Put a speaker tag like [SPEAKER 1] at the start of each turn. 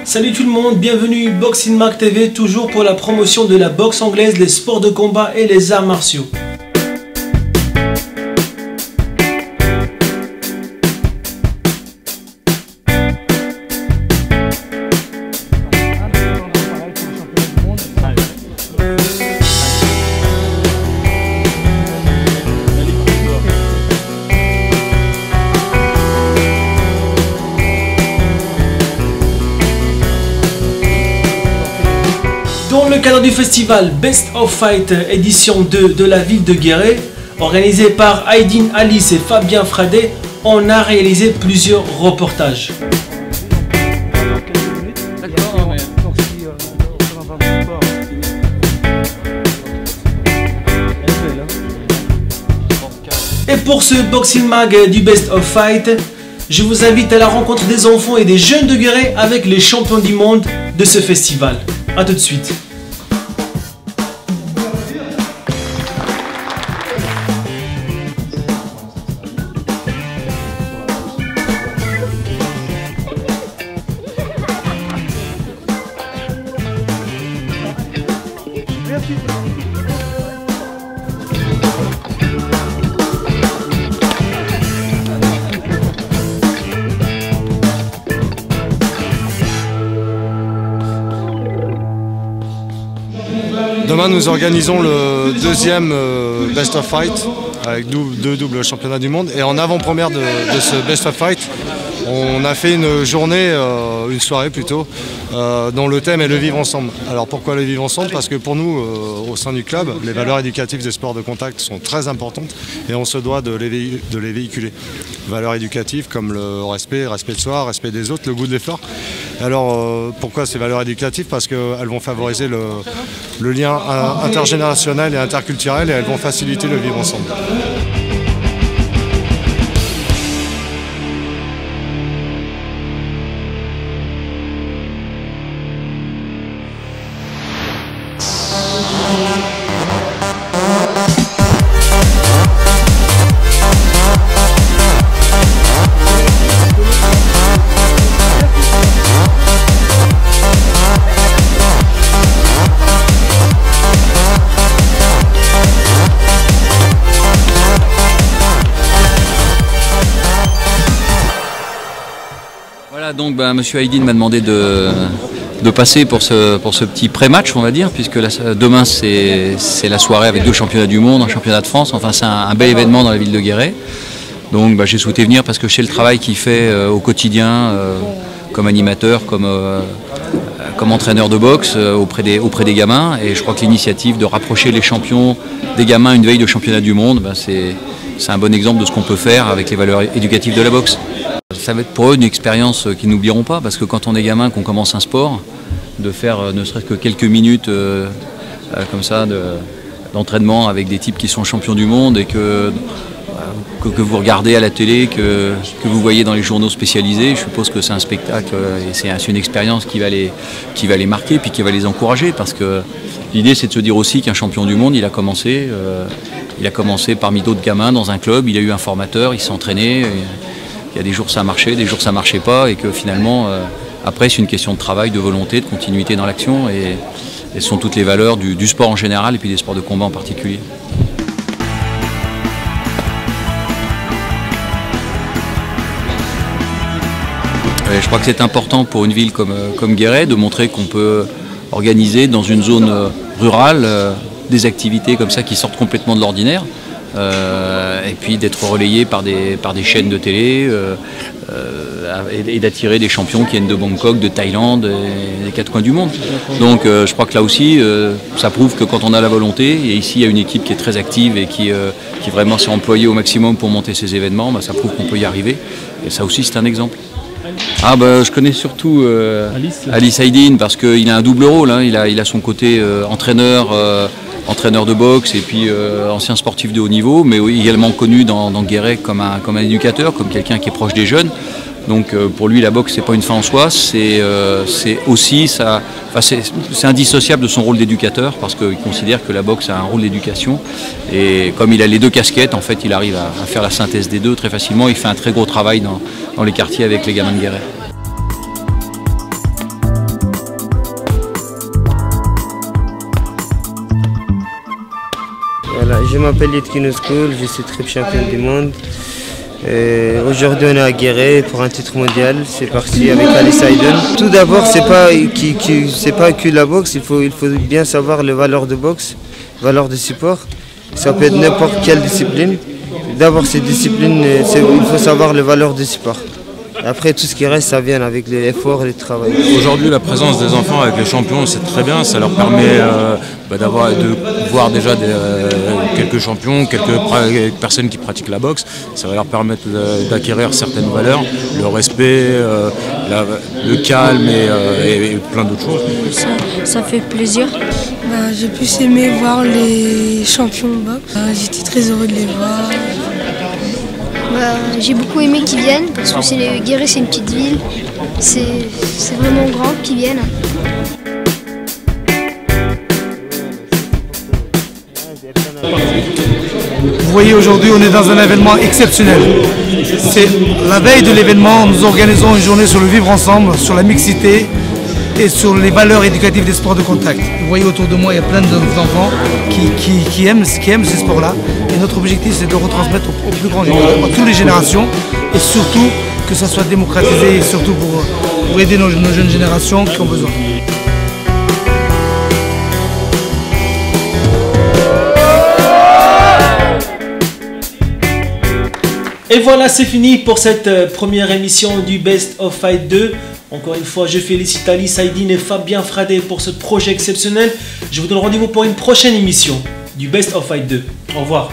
[SPEAKER 1] Salut tout le monde, bienvenue Boxing Mag TV, toujours pour la promotion de la boxe anglaise, les sports de combat et les arts martiaux. Dans le cadre du festival Best of Fight édition 2 de la ville de Guéret, organisé par Aydin Alice et Fabien Fradet, on a réalisé plusieurs reportages. Et pour ce Boxing Mag du Best of Fight, je vous invite à la rencontre des enfants et des jeunes de Guéret avec les champions du monde de ce festival. A tout de suite.
[SPEAKER 2] Demain, nous organisons le deuxième Best of Fight avec deux doubles championnats du monde. Et en avant-première de ce Best of Fight, on a fait une journée, une soirée plutôt, dont le thème est le vivre ensemble. Alors pourquoi le vivre ensemble? Parce que pour nous, au sein du club, les valeurs éducatives des sports de contact sont très importantes et on se doit de les véhiculer. Valeurs éducatives comme le respect de soi, respect des autres, le goût de l'effort. Alors pourquoi ces valeurs éducatives? Parce qu'elles vont favoriser le lien intergénérationnel et interculturel et elles vont faciliter le vivre ensemble.
[SPEAKER 3] Voilà, donc Monsieur Aydin m'a demandé de passer pour ce petit pré-match, on va dire, puisque demain c'est la soirée avec deux championnats du monde, un championnat de France, enfin c'est un bel événement dans la ville de Guéret. Donc j'ai souhaité venir parce que je sais le travail qu'il fait au quotidien, comme animateur, comme entraîneur de boxe auprès des gamins, et je crois que l'initiative de rapprocher les champions des gamins une veille de championnat du monde, c'est un bon exemple de ce qu'on peut faire avec les valeurs éducatives de la boxe. Ça va être pour eux une expérience qu'ils n'oublieront pas, parce que quand on est gamin, qu'on commence un sport, de faire ne serait-ce que quelques minutes comme ça d'entraînement avec des types qui sont champions du monde et que vous regardez à la télé, que vous voyez dans les journaux spécialisés, je suppose que c'est un spectacle et c'est une expérience qui va les marquer puis qui va les encourager, parce que l'idée c'est de se dire aussi qu'un champion du monde, il a commencé parmi d'autres gamins dans un club, il a eu un formateur, il s'est entraîné. Il y a des jours ça marchait, des jours ça marchait pas, et que finalement, après c'est une question de travail, de volonté, de continuité dans l'action, et ce sont toutes les valeurs du sport en général et puis des sports de combat en particulier. Et je crois que c'est important pour une ville comme Guéret de montrer qu'on peut organiser dans une zone rurale des activités comme ça qui sortent complètement de l'ordinaire. Et puis d'être relayé par des chaînes de télé et d'attirer des champions qui viennent de Bangkok, de Thaïlande et des quatre coins du monde. Donc je crois que là aussi ça prouve que quand on a la volonté, et ici il y a une équipe qui est très active et qui vraiment s'est employée au maximum pour monter ces événements, ça prouve qu'on peut y arriver, et ça aussi c'est un exemple. Je connais surtout Alice Aydin, parce qu'il a un double rôle, hein. Il a son côté entraîneur de boxe et puis ancien sportif de haut niveau, mais également connu dans Guéret comme un éducateur, comme quelqu'un qui est proche des jeunes. Donc pour lui la boxe c'est pas une fin en soi, c'est aussi ça, c'est indissociable de son rôle d'éducateur, parce qu'il considère que la boxe a un rôle d'éducation, et comme il a les deux casquettes, en fait il arrive à faire la synthèse des deux très facilement. Il fait un très gros travail dans les quartiers avec les gamins de Guéret.
[SPEAKER 4] Je m'appelle Yetkin School, je suis triple champion du monde. Aujourd'hui on est à Guéret pour un titre mondial, c'est parti avec Alice Hayden. Tout d'abord c'est pas que la boxe, il faut bien savoir les valeurs de boxe, valeurs de support. Ça peut être n'importe quelle discipline. D'abord ces disciplines, il faut savoir les valeurs de support. Après tout ce qui reste, ça vient avec l'effort et le travail.
[SPEAKER 5] Aujourd'hui, la présence des enfants avec les champions, c'est très bien. Ça leur permet de voir déjà quelques champions, quelques personnes qui pratiquent la boxe. Ça va leur permettre d'acquérir certaines valeurs, le respect, le calme et plein d'autres choses.
[SPEAKER 6] Ça fait plaisir. J'ai plus aimé voir les champions de boxe. J'étais très heureux de les voir.
[SPEAKER 7] J'ai beaucoup aimé qu'ils viennent parce que Guéret c'est une petite ville, c'est vraiment grand qu'ils viennent.
[SPEAKER 8] Vous voyez, aujourd'hui on est dans un événement exceptionnel. C'est la veille de l'événement, nous organisons une journée sur le vivre ensemble, sur la mixité et sur les valeurs éducatives des sports de contact. Vous voyez autour de moi, il y a plein d'enfants qui aiment ces sports-là. Et notre objectif, c'est de retransmettre au plus grand niveau, à toutes les générations, et surtout que ça soit démocratisé, et surtout pour aider nos jeunes générations qui ont besoin.
[SPEAKER 1] Et voilà, c'est fini pour cette première émission du Best of Fight 2. Encore une fois, je félicite Alice Hayden et Fabien Fradet pour ce projet exceptionnel. Je vous donne rendez-vous pour une prochaine émission du Best of Fight 2. Au revoir.